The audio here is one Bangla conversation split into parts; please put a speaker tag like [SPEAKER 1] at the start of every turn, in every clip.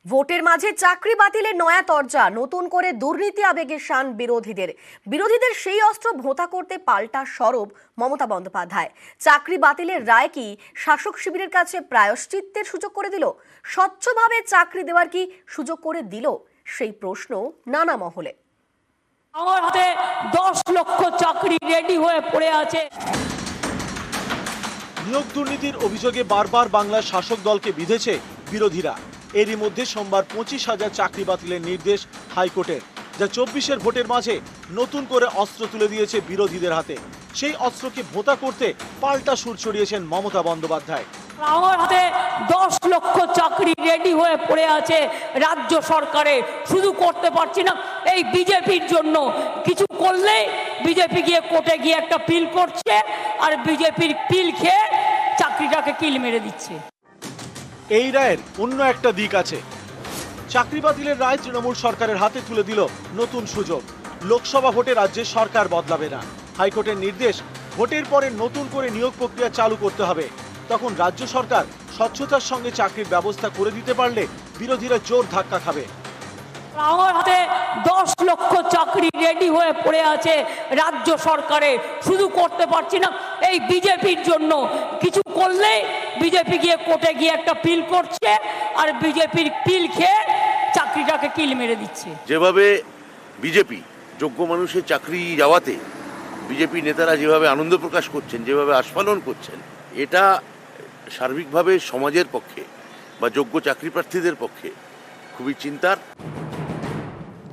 [SPEAKER 1] ভোটের মাঝে চাকরি বাতিলের নয়া তরজা, নতুন করে দুর্নীতি আবেগে শান বিরোধীদের সেই অস্ত্র ভোঁতা করতে পাল্টা সরব মমতা বন্দ্যোপাধ্যায়। চাকরি বাতিলের রায় কি শাসক শিবিরের কাছে প্রায়শ্চিত্তের সুযোগ করে দিল? স্বচ্ছভাবে চাকরি দেওয়ার কি সুযোগ করে দিল? সেই প্রশ্ন নানা মহলে।
[SPEAKER 2] আমার হাতে 10 লক্ষ চাকরি রেডি হয়ে পড়ে আছে।
[SPEAKER 3] নিয়োগ দুর্নীতির অভিযোগে বারবার বাংলার শাসক দলকে বিঁধেছে বিরোধীরা। এরই মধ্যে সোমবার 25,000 চাকরি বাতিলের নির্দেশ হাইকোর্টের, যা 24-এর ভোটের মাঝে নতুন করে অস্ত্র তুলে দিয়েছে বিরোধীদের হাতে। সেই অস্ত্রকে ভোঁতা করতে পাল্টা সুর ছড়িয়েছেন মমতা বন্দ্যোপাধ্যায়।
[SPEAKER 2] আমার হাতে 10 লক্ষ চাকরি রেডি হয়ে পড়ে আছে রাজ্য সরকারে, শুধু করতে পারছি না এই বিজেপির জন্য। কিছু করলে বিজেপি গিয়ে কোর্টে গিয়ে একটা পিল করছে, আর বিজেপির পিল খেয়ে চাকরিটাকে কিল মেরে দিচ্ছে।
[SPEAKER 3] এই রায়ের অন্য একটা দিক আছে। চাকরি বাতিলের রায় তৃণমূল সরকারের হাতে তুলে দিল নতুন সুযোগ। লোকসভা ভোটে রাজ্যে সরকার বদলাবে না। হাইকোর্টের নির্দেশ, ভোটের পরে নতুন করে নিয়োগ প্রক্রিয়া চালু করতে হবে। তখন রাজ্য সরকার স্বচ্ছতার সঙ্গে চাকরির ব্যবস্থা করে দিতে পারলে বিরোধীরা জোর ধাক্কা খাবে।
[SPEAKER 2] আমার হাতে 10 লক্ষ চাকরি রেডি হয়ে পড়ে আছে রাজ্য সরকারে, শুধু করতে পারছি না এই বিজেপির জন্য। কিছু করলে বিজেপি গিয়ে কোর্টে গিয়ে একটা পিল করছে, আর বিজেপির পিল খেয়ে চাকরিটাকে কিল মেরে দিচ্ছে।
[SPEAKER 4] যেভাবে বিজেপি যোগ্য মানুষের চাকরি যাওয়াতে বিজেপি নেতারা যেভাবে আনন্দ প্রকাশ করছেন, যেভাবে আস্ফালন করছেন, এটা সার্বিকভাবে সমাজের পক্ষে বা যোগ্য চাকরি প্রার্থীদের পক্ষে খুবই চিন্তার।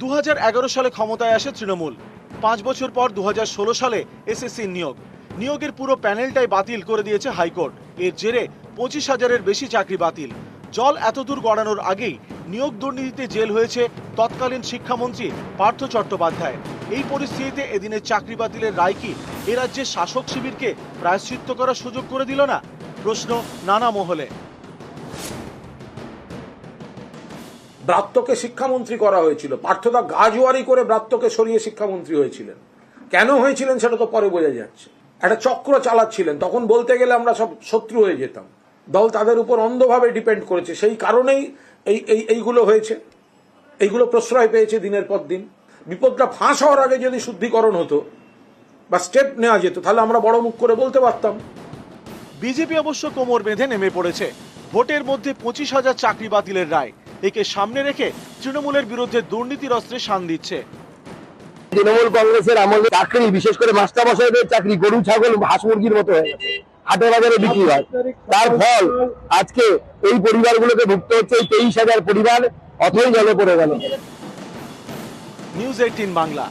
[SPEAKER 3] 2011 সালে ক্ষমতায় আসে তৃণমূল। 5 বছর পর 2016 সালে এসএসসি নিয়োগের পুরো প্যানেলটাই বাতিল করে দিয়েছে হাইকোর্ট। এর জেরে 25,000-এর বেশি চাকরি বাতিল। জল এতদূর গড়ানোর আগেই নিয়োগ দুর্নীতিতে জেল হয়েছে তৎকালীন শিক্ষামন্ত্রী পার্থ চট্টোপাধ্যায়। এই পরিস্থিতিতে এদিনের চাকরি বাতিলের রায় কি এ রাজ্যের শাসক শিবিরকে প্রায়শ্চিত্ত করার সুযোগ করে দিল না? প্রশ্ন নানা মহলে।
[SPEAKER 5] ব্রাত্যকে শিক্ষামন্ত্রী করা হয়েছিল, পার্থদা গাজওয়ারি করে ব্রাত্যকে সরিয়ে শিক্ষামন্ত্রী হয়েছিলেন। কেন হয়েছিলেন সেটা তো পরে বোঝা যাচ্ছে। একটা চক্র চালাচ্ছিলেন, তখন বলতে গেলে আমরা সব শত্রু হয়ে যেতাম। দল তাদের উপর অন্ধভাবে ডিপেন্ড করেছে, সেই কারণেই এইগুলো হয়েছে, এইগুলো প্রশ্রয় পেয়েছে দিনের পর দিন। বিপদটা ফাঁস হওয়ার আগে যদি শুদ্ধিকরণ হতো বা স্টেপ নেওয়া যেত, তাহলে আমরা বড় মুখ করে বলতে পারতাম।
[SPEAKER 3] বিজেপি অবশ্য কোমর বেঁধে নেমে পড়েছে। ভোটের মধ্যে 25,000 চাকরি বাতিলের রায়, একে সামনে রেখে তৃণমূলের বিরুদ্ধে দুর্নীতির অস্ত্রে শান দিচ্ছে।
[SPEAKER 6] তৃণমূল কংগ্রেসের আমলে চাকরি, বিশেষ করে মাস্টারমশাইদের চাকরি গরু ছাগল হাঁস মুরগির মতো হয়ে গেছে, হাটে বাজারে বিক্রি হয়। তার ফল আজকে এই পরিবারগুলোকে ভুগতে হচ্ছে। এই 23,000 পরিবার অথই জলে পড়ে গেল।
[SPEAKER 3] নিউজ 18 বাংলা।